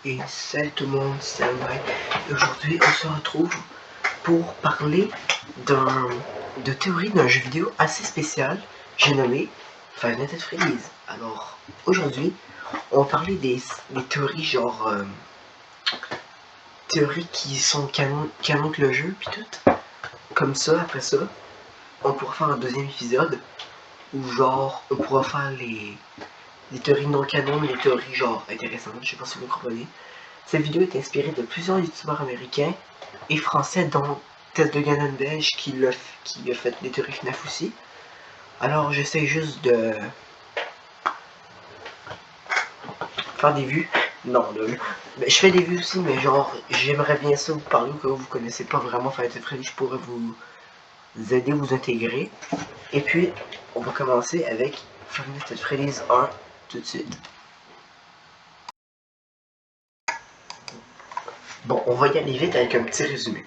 Et salut tout le monde, c'est André. Et aujourd'hui, on se retrouve pour parler de théorie d'un jeu vidéo assez spécial, j'ai nommé Five Nights at Freddy's. Alors, aujourd'hui, on va parler des théories genre théories qui sont canon que le jeu, puis tout. Comme ça, après ça, on pourra faire un deuxième épisode où genre on pourra faire les théories non canon, mais les théories genre intéressantes, je sais pas si vous comprenez. Cette vidéo est inspirée de plusieurs youtubeurs américains et français, dont Tess de Ganon belge qui a fait des théories FNAF aussi. Alors j'essaie juste de faire des vues. Non, mais je fais des vues aussi, mais genre j'aimerais bien ça vous parler que vous connaissez pas vraiment Five Nights at Freddy's, je pourrais vous aider, vous intégrer. Et puis on va commencer avec Five Nights at Freddy's 1 tout de suite. Bon, on va y aller vite avec un petit résumé.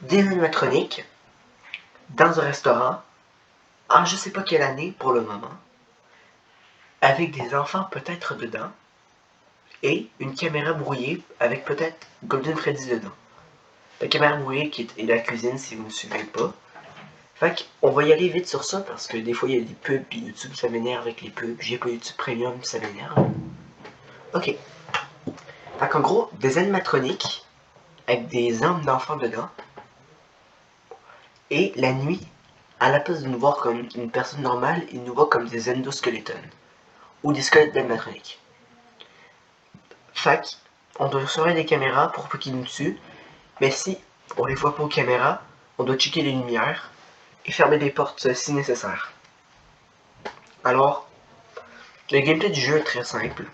Des animatroniques dans un restaurant en je sais pas quelle année pour le moment, avec des enfants peut-être dedans, et une caméra brouillée avec peut-être Golden Freddy dedans. La caméra brouillée qui est la cuisine si vous ne me suivez pas. Fait qu'on va y aller vite sur ça parce que des fois il y a des pubs puis YouTube ça m'énerve avec les pubs. J'ai pas YouTube Premium, ça m'énerve. Ok. Fait qu'en gros, des animatroniques avec des âmes d'enfants dedans. Et la nuit, à la place de nous voir comme une personne normale, ils nous voient comme des endoskeletons. Ou des squelettes d'animatroniques. Fait on doit surveiller les caméras pour pas qu'ils nous tuent. Mais si on les voit pas aux caméras, on doit checker les lumières et fermer les portes si nécessaire. Alors, le gameplay du jeu est très simple.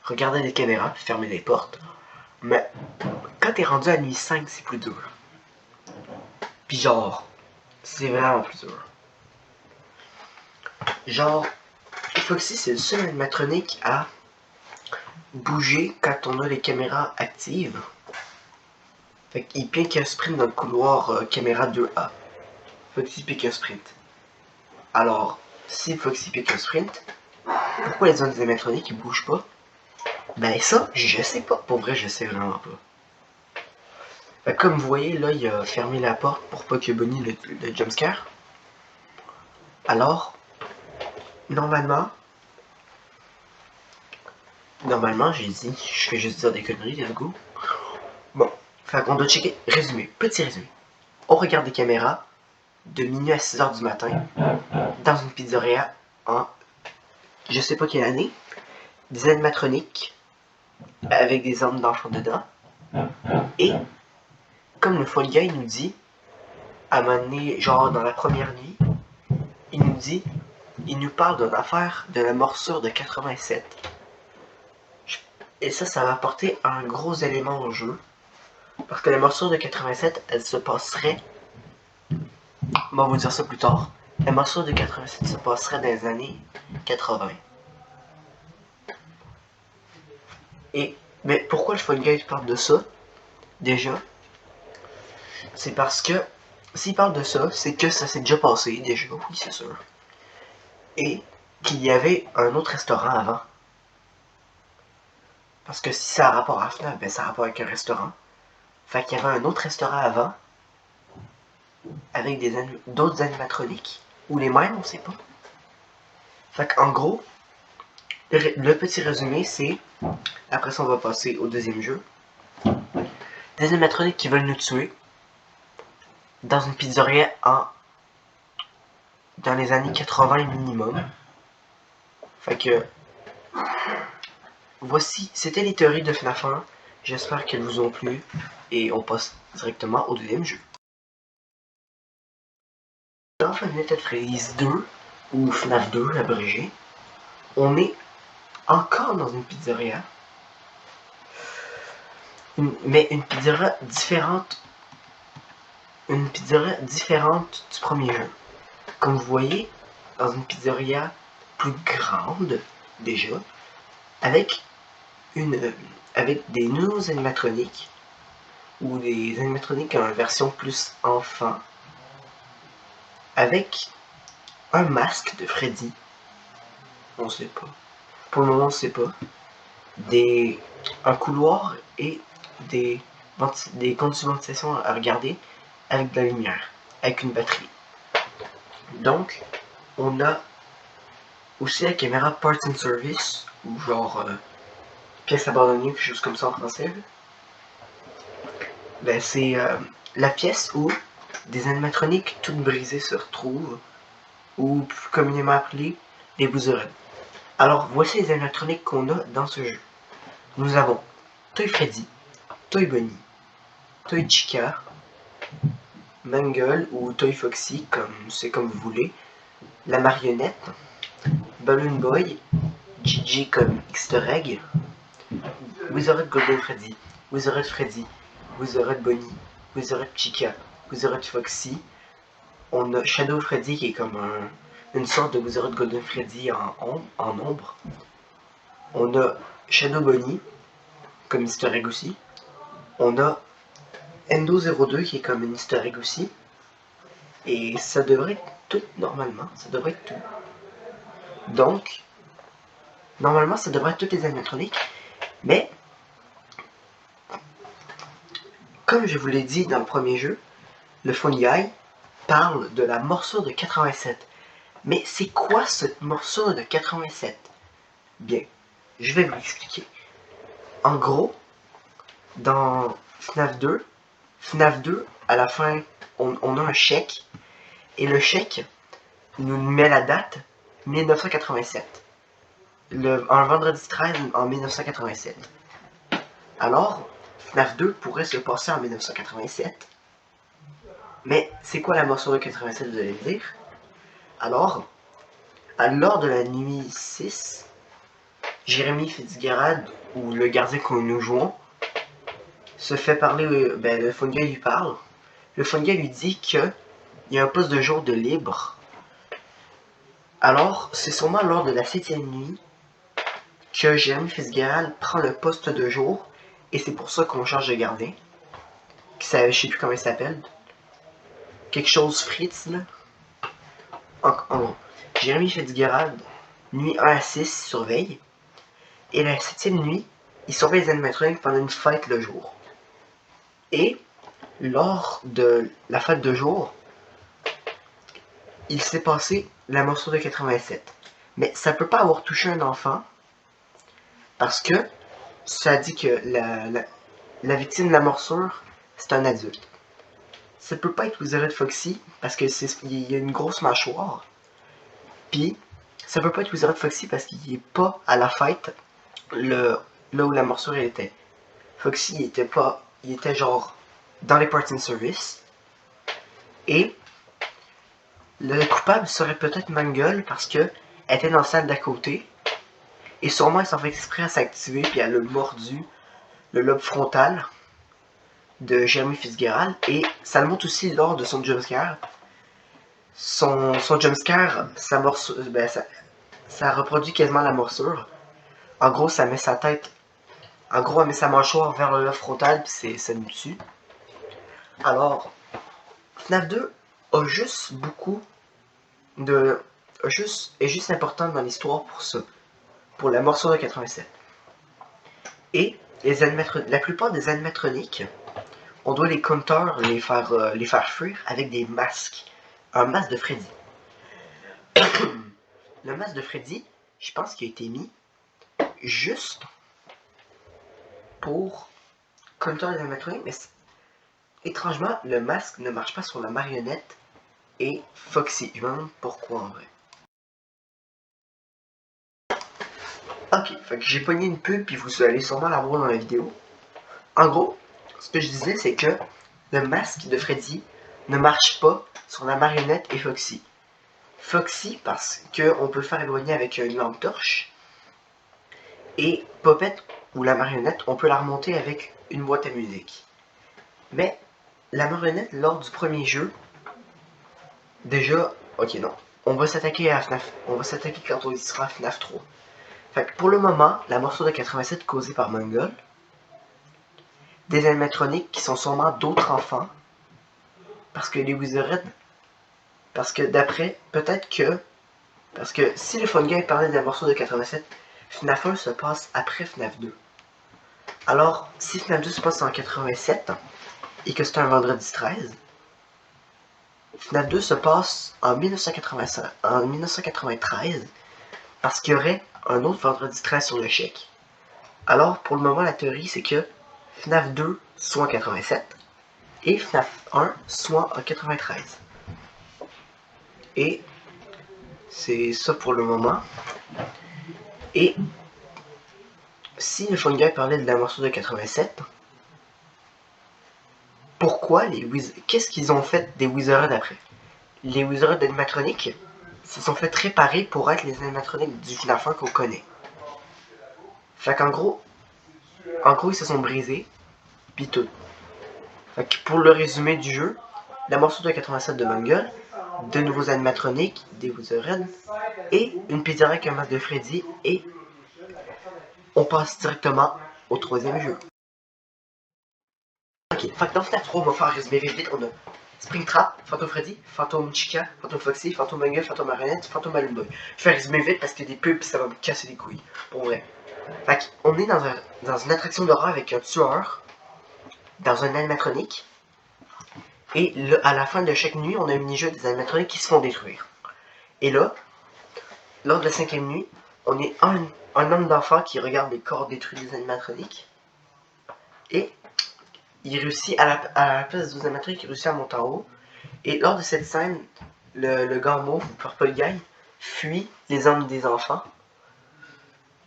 Regardez les caméras, fermer les portes. Mais quand t'es rendu à nuit 5, c'est plus dur. Puis genre, c'est vraiment plus dur. Genre, Foxy c'est le seul animatronique à bouger quand on a les caméras actives. Fait qu'il pique un sprint dans le couloir caméra 2A. Foxy pique un sprint. Alors, si Foxy pique un sprint, pourquoi les autres animatroniques ils bougent pas? Ben ça, je sais pas. Pour vrai, je sais vraiment pas. Fait comme vous voyez, là, il a fermé la porte pour pas que Bonnie le jumpscare. Alors, normalement, j'ai dit, je vais juste dire des conneries, let's go. Bon, fait qu'on doit checker. Résumé, petit résumé. On regarde des caméras de minuit à 6h du matin dans une pizzeria en je sais pas quelle année. Des animatroniques avec des armes d'enfants dedans. Et comme le Fall Guy nous dit, à un moment donné, genre dans la première nuit, il nous parle d'une affaire de la morsure de 87. Et ça va apporter un gros élément au jeu. Parce que la morsure de 87, elle se passerait. Bon, on va vous dire ça plus tard. La morsure de 87 se passerait dans les années 80. Et, mais pourquoi le Fall Guy parle de ça? Déjà, c'est parce que s'il parle de ça, c'est que ça s'est déjà passé, déjà, oui, c'est sûr. Et qu'il y avait un autre restaurant avant. Parce que si ça a rapport à FNAF, ben ça a rapport avec un restaurant. Fait qu'il y avait un autre restaurant avant, avec d'autres animatroniques, ou les mêmes, on sait pas. Fait qu'en gros, le petit résumé, c'est, après ça on va passer au deuxième jeu, des animatroniques qui veulent nous tuer, dans une pizzeria dans les années 80 minimum. Fait que, voici, c'était les théories de FNAF 1. J'espère qu'elles vous ont plu, et on passe directement au deuxième jeu. Dans Five Nights at Freddy's 2, ou FNAF 2 abrégé, on est encore dans une pizzeria, mais une pizzeria différente du premier jeu. Comme vous voyez, dans une pizzeria plus grande, déjà, avec des nouveaux animatroniques, ou des animatroniques en version plus enfant, avec un masque de Freddy. On sait pas. Pour le moment, on sait pas. un couloir et des conduits de ventilation à regarder avec de la lumière, avec une batterie. Donc, on a aussi la caméra Parts and Service, ou genre pièce abandonnée, quelque chose comme ça en français. Ben, c'est la pièce où des animatroniques toutes brisées se retrouvent, ou plus communément appelées des bouzerettes. Alors, voici les animatroniques qu'on a dans ce jeu. Nous avons Toy Freddy, Toy Bonnie, Toy Chica, Mangle ou Toy Foxy, c'est comme vous voulez, la marionnette, Balloon Boy, Gigi comme Easter Egg, Wizard Golden Freddy, Wizard Freddy, Wizard Bonnie, Wizard Chica, Wizard Foxy. On a Shadow Freddy qui est comme une sorte de Wizard Golden Freddy en ombre. On a Shadow Bonnie comme Easter Egg aussi. On a Endo02 qui est comme une Easter Egg aussi. Et ça devrait être tout normalement. Ça devrait être tout. Donc, normalement, ça devrait être toutes les animatroniques. Mais, comme je vous l'ai dit dans le premier jeu, le Funny Guy parle de la morsure de 87. Mais c'est quoi cette morsure de 87? Bien, je vais vous l'expliquer. En gros, dans FNAF 2, à la fin, on a un chèque. Et le chèque nous met la date 1987. Un vendredi 13 en 1987. Alors, FNAF 2 pourrait se passer en 1987. Mais c'est quoi la morsure de 87, vous allez me dire? Alors, lors de la nuit 6, Jérémy Fitzgerald, ou le gardien que nous jouons, se fait parler, le Funny Guy lui parle. Le Funny Guy lui dit qu'il y a un poste de jour de libre. Alors, c'est sûrement lors de la 7e nuit que Jérémy Fitzgerald prend le poste de jour, et c'est pour ça qu'on change de gardien. Je sais plus comment il s'appelle. Quelque chose Fritz, là. En gros, Jérémy Fitzgerald, nuit 1 à 6, surveille. Et la 7e nuit, il surveille les animatroniques pendant une fête le jour. Et, lors de la fête de jour, il s'est passé la morsure de 87. Mais ça peut pas avoir touché un enfant, parce que ça dit que la victime de la morsure, c'est un adulte. Ça peut pas être Wizard Foxy, parce que il y a une grosse mâchoire. Puis, ça peut pas être Wizard Foxy parce qu'il est pas à la fête, là où la morsure était. Foxy, il était genre dans les Parts and Service. Et le coupable serait peut-être Mangle parce que elle était dans la salle d'à côté. Et sûrement elle s'en fait exprès à s'activer puis elle a mordu le lobe frontal de Jérémy Fitzgerald. Et ça le montre aussi lors de son jumpscare. Son jumpscare, ça reproduit quasiment la morsure. En gros, ça met sa tête. En gros, elle met sa mâchoire vers le lobe frontal puis ça nous tue. Alors, FNAF 2 a juste beaucoup de. est juste importante dans l'histoire pour ça. Pour la morsure de 87. Et la plupart des animatroniques, on doit les compteurs les faire fuir avec des masques. Un masque de Freddy. Le masque de Freddy, je pense qu'il a été mis juste pour compteur les animatroniques, mais étrangement, le masque ne marche pas sur la marionnette et Foxy. Je me demande pourquoi en vrai. Ok, fait que j'ai pogné une pub puis vous allez sûrement la voir dans la vidéo. En gros, ce que je disais c'est que le masque de Freddy ne marche pas sur la marionnette et Foxy. Foxy parce qu'on peut le faire éloigner avec une lampe torche. Et Popette ou la marionnette, on peut la remonter avec une boîte à musique. Mais la marionnette lors du premier jeu, déjà, ok non, on va s'attaquer à FNAF, on va s'attaquer quand on y sera à FNAF 3. Fait que pour le moment, la morsure de 87 causée par Mongol, des animatroniques qui sont sûrement d'autres enfants, parce que les Wizards, parce que d'après, peut-être que, parce que si le Funny Guy parlait de la morsure de 87, FNAF 1 se passe après FNAF 2. Alors, si FNAF 2 se passe en 87 et que c'est un vendredi 13, FNAF 2 se passe en 1993 parce qu'il y aurait un autre vendredi 13 sur le chèque. Alors, pour le moment, la théorie, c'est que FNAF 2 soit en 87 et FNAF 1 soit en 93. Et c'est ça pour le moment. Et si le Fun Guy parlait de la morceau de 87, pourquoi qu'est-ce qu'ils ont fait des Wizards après? Les Wizards d'animatronique se sont fait réparer pour être les animatroniques du FNAF 1 qu'on connaît. Fait qu'en gros, ils se sont brisés, pis tout. Fait que pour le résumé du jeu, la morceau de 87 de Mangle, de nouveaux animatroniques, des Wizards, et une pizzeria avec un masque de Freddy, et on passe directement au troisième jeu. Ok, fait que dans FNAF 3, on va faire un résumé vite. On a Springtrap, Phantom Freddy, Phantom Chica, Phantom Foxy, Phantom Mangle, Phantom Marionnette, Phantom Balloon Boy. Je vais résumer vite parce qu'il y a des pubs et ça va me casser les couilles. Pour vrai. Fait qu'on est dans une attraction d'horreur avec un tueur, dans un animatronique. Et là, à la fin de chaque nuit, on a un mini-jeu des animatroniques qui se font détruire. Et là, lors de la 5e nuit, on est un homme d'enfant qui regarde les corps détruits des animatroniques. Et il réussit, à la place des animatroniques, il réussit à monter en haut. Et lors de cette scène, le gars mauve, Purple Guy, fuit les hommes des enfants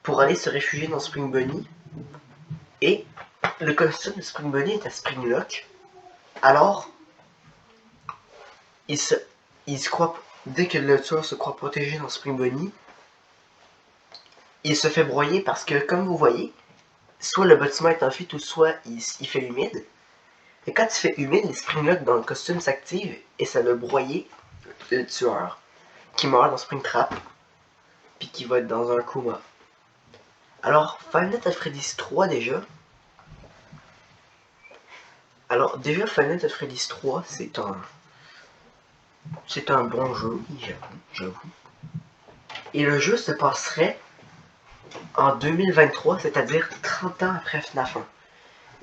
pour aller se réfugier dans Spring Bunny. Et le costume de Spring Bunny est à Springlock. Alors, il se croit, dès que le tueur se croit protégé dans Spring Bunny, il se fait broyer parce que, comme vous voyez, soit le bâtiment est en fuite ou soit il fait humide. Et quand il fait humide, les Springlock dans le costume s'activent et ça va broyer le tueur qui meurt dans Springtrap puis qui va être dans un coma. Alors, Five Nights at Freddy's 3 déjà. Alors, déjà, Five Nights at Freddy's 3, c'est un bon jeu, j'avoue. Et le jeu se passerait en 2023, c'est-à-dire 30 ans après FNAF 1.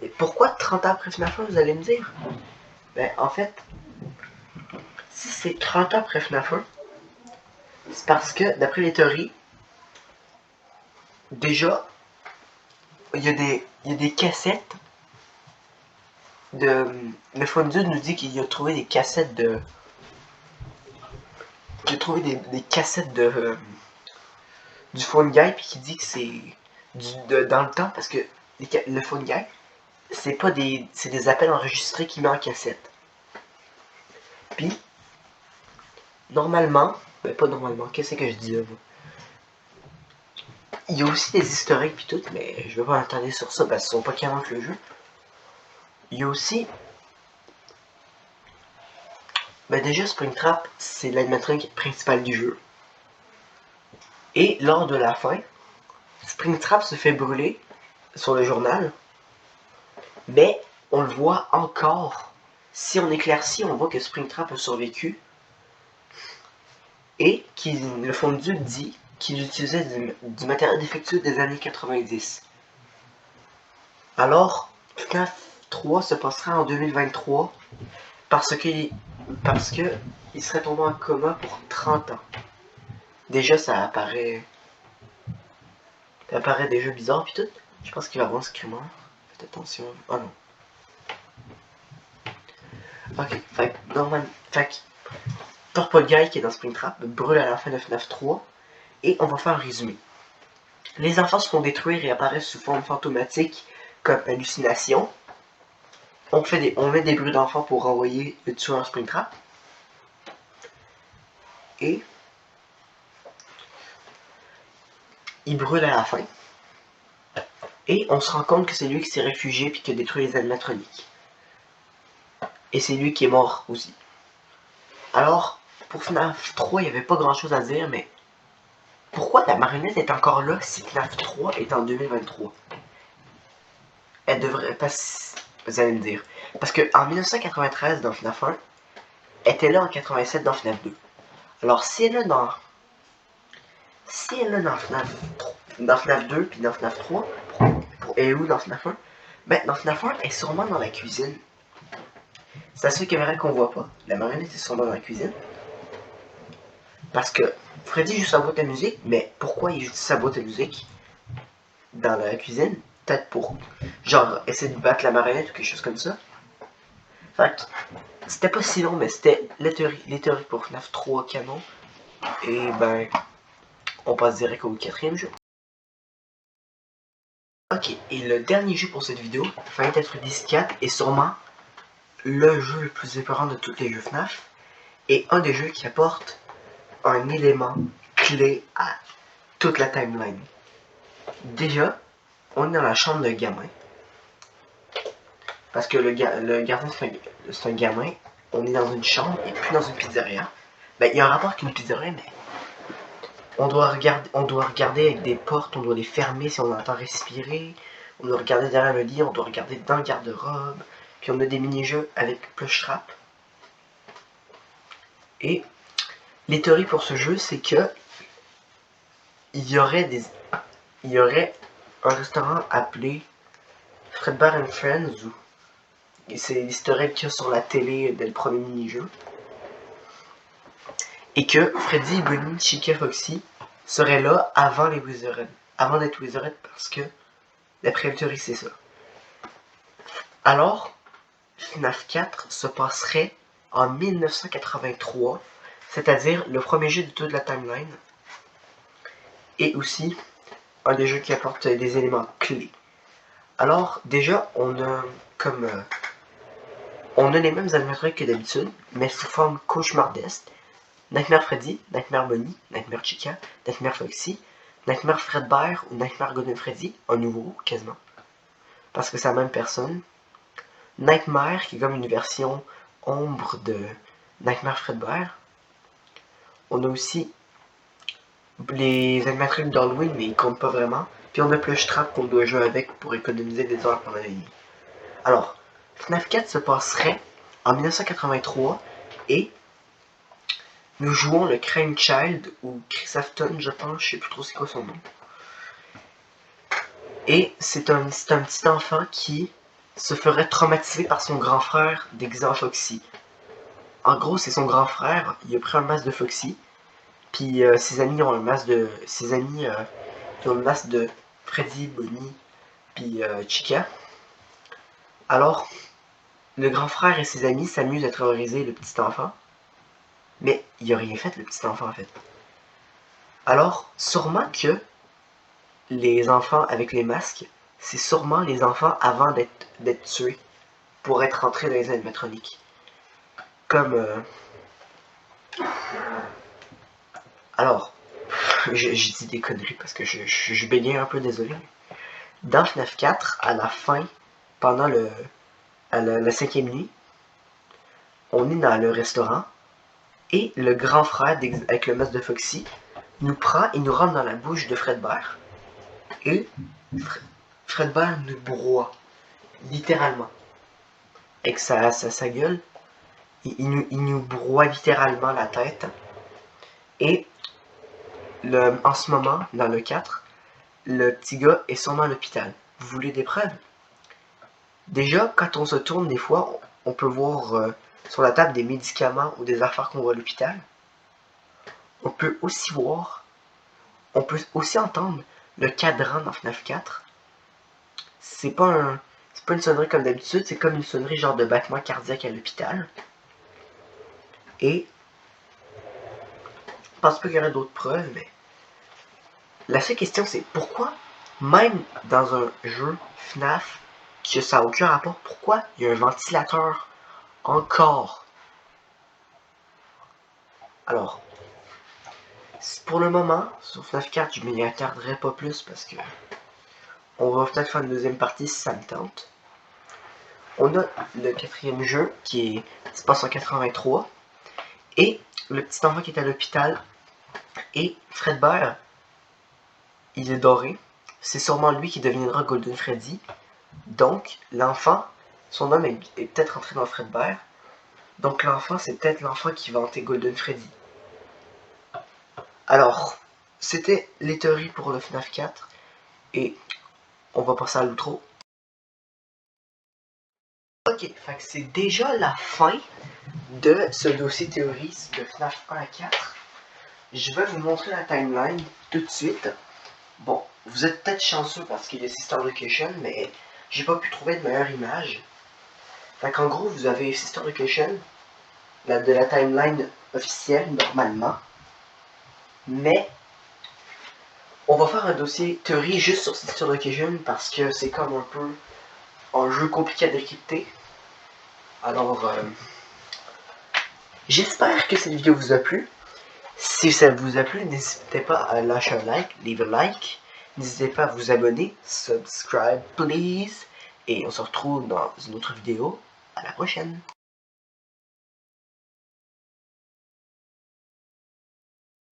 Et pourquoi 30 ans après FNAF 1, vous allez me dire? Ben, en fait, si c'est 30 ans après FNAF 1, c'est parce que, d'après les théories, déjà, il y a des cassettes de... Le Fondude nous dit qu'il a trouvé des cassettes de... Il a trouvé des cassettes de... du Fun Guy, puis qui dit que c'est dans le temps, parce que le Fun Guy, c'est pas des... c'est des appels enregistrés qu'il met en cassette. Puis, normalement... Ben, pas normalement, qu'est-ce que je dis là, vous? Il y a aussi des historiques puis tout, mais je vais pas m'attendre sur ça parce qu'ils sont pas qui inventent le jeu. Il y a aussi... Ben déjà, Springtrap, c'est l'animatronique principale du jeu. Et lors de la fin, Springtrap se fait brûler sur le journal. Mais on le voit encore. Si on éclaircit, on voit que Springtrap a survécu. Et le Fondu dit qu'il utilisait du matériel défectueux des années 90. Alors, FNAF 3 se passera en 2023 parce que il serait tombé en coma pour 30 ans. Déjà, ça apparaît déjà bizarre pis tout. Je pense qu'il va avoir un screamer. Faites attention. Oh non. Ok, fait Purple Guy qui est dans Springtrap brûle à la fin de FNAF 3 et on va faire un résumé. Les enfants se font détruire et apparaissent sous forme fantomatique comme hallucination. On met des bruits d'enfants pour renvoyer le tueur Springtrap. Et il brûle à la fin. Et on se rend compte que c'est lui qui s'est réfugié puis qui a détruit les animatroniques. Et c'est lui qui est mort aussi. Alors, pour FNAF 3, il n'y avait pas grand chose à dire, mais pourquoi la marionnette est encore là si FNAF 3 est en 2023? Elle devrait pas... Vous allez me dire. Parce qu'en 1993 dans FNAF 1, elle était là en 87 dans FNAF 2. Alors si elle est dans FNAF dans FNAF 2 puis dans FNAF 3. Et où dans FNAF 1? Ben, dans FNAF 1, elle est sûrement dans la cuisine. C'est la seule caméra qu'on voit pas. La marionnette est sûrement dans la cuisine. Parce que Freddy joue sa boîte à musique, mais pourquoi il joue sa boîte à musique dans la cuisine? Peut-être pour, genre, essayer de battre la marionnette ou quelque chose comme ça. Fait que, c'était pas si long, mais c'était les théories pour FNAF 3 canon. Et ben, on passe direct au 4e jeu. Ok, et le dernier jeu pour cette vidéo, Five Nights at Freddy's 4, est sûrement le jeu le plus épeurant de tous les jeux FNAF. Et un des jeux qui apporte un élément clé à toute la timeline. Déjà, on est dans la chambre de gamin. Parce que le gardien, c'est un gamin. On est dans une chambre et puis dans une pizzeria. Ben, il y a un rapport avec une pizzeria, mais on doit regarder avec des portes, on doit les fermer si on entend respirer. On doit regarder derrière le lit, on doit regarder dans le garde-robe. Puis on a des mini-jeux avec plush trap. Et les théories pour ce jeu, c'est que il y aurait un restaurant appelé Fredbear and Friends, c'est l'historique qu'il y a sur la télé dès le premier mini-jeu. Et que Freddy, Bonnie, Chica, Foxy seraient là avant les Wizarded. Avant d'être Wizarded, parce que d'après la théorie, c'est ça. Alors, FNAF 4 se passerait en 1983, c'est-à-dire le premier jeu de toute la timeline. Et aussi, un des jeux qui apporte des éléments clés. Alors, déjà, on a les mêmes animatroniques que d'habitude, mais sous forme cauchemardesque. Nightmare Freddy, Nightmare Bonnie, Nightmare Chica, Nightmare Foxy, Nightmare Fredbear ou Nightmare Golden Freddy, un nouveau, quasiment. Parce que c'est la même personne. Nightmare, qui est comme une version ombre de Nightmare Fredbear. On a aussi les animatroniques d'Halloween, mais ils comptent pas vraiment. Puis on a Plush Trap qu'on doit jouer avec pour économiser des heures pendant la nuit. Alors, FNAF 4 se passerait en 1983 et nous jouons le Crime Child ou Chris Afton, je pense, je sais plus trop c'est quoi son nom. Et c'est un petit enfant qui se ferait traumatiser par son grand frère déguisé en Foxy. En gros, c'est son grand frère, il a pris un masque de Foxy, puis ses amis ont un masque de. Ses amis ont le masque de Freddy, Bonnie, puis Chica. Alors, le grand frère et ses amis s'amusent à terroriser le petit enfant. Mais il a rien fait, le petit enfant, en fait. Alors, sûrement que les enfants avec les masques, c'est sûrement les enfants avant d'être tués pour être rentrés dans les animatroniques. Comme... Alors, j'ai dit des conneries parce que je bégaye un peu, désolé. Dans FNAF 4, à la fin, pendant la 5e nuit, on est dans le restaurant et le grand frère avec le masque de Foxy nous prend et nous rentre dans la bouche de Fredbear. Et Fredbear nous broie, littéralement. Avec sa gueule, il nous broie littéralement la tête. Et en ce moment, dans le 4, le petit gars est sûrement à l'hôpital. Vous voulez des preuves? Déjà, quand on se tourne, des fois, on peut voir sur la table des médicaments ou des affaires qu'on voit à l'hôpital. On peut aussi entendre le cadran dans FNAF 4. C'est pas une sonnerie comme d'habitude, c'est comme une sonnerie genre de battement cardiaque à l'hôpital. Et je pense pas qu'il y aurait d'autres preuves, mais la seule question c'est pourquoi, même dans un jeu FNAF, que ça n'a aucun rapport, pourquoi il y a un ventilateur encore? Alors, pour le moment, sur FNAF 4, je m'y attarderai pas plus parce que on va peut-être faire une deuxième partie si ça me tente. On a le 4e jeu qui se passe en 83 et le petit enfant qui est à l'hôpital et Fredbear, il est doré. C'est sûrement lui qui deviendra Golden Freddy. Donc, l'enfant, son nom est peut-être entré dans Fredbear. Donc, l'enfant, c'est peut-être l'enfant qui va hanter Golden Freddy. Alors, c'était les théories pour le FNAF 4. Et on va passer à l'outro. Ok, fait que c'est déjà la fin de ce dossier théorie de FNAF 1 à 4. Je vais vous montrer la timeline tout de suite. Bon, vous êtes peut-être chanceux parce qu'il y a Sister Location, mais j'ai pas pu trouver de meilleure image. Fait qu'en gros, vous avez Sister Location, de la timeline officielle normalement. Mais on va faire un dossier théorie juste sur Sister Location parce que c'est comme un peu un jeu compliqué à décrypter. Alors, j'espère que cette vidéo vous a plu. Si ça vous a plu, n'hésitez pas à lâcher un like, leave a like. N'hésitez pas à vous abonner, subscribe please. Et on se retrouve dans une autre vidéo. À la prochaine.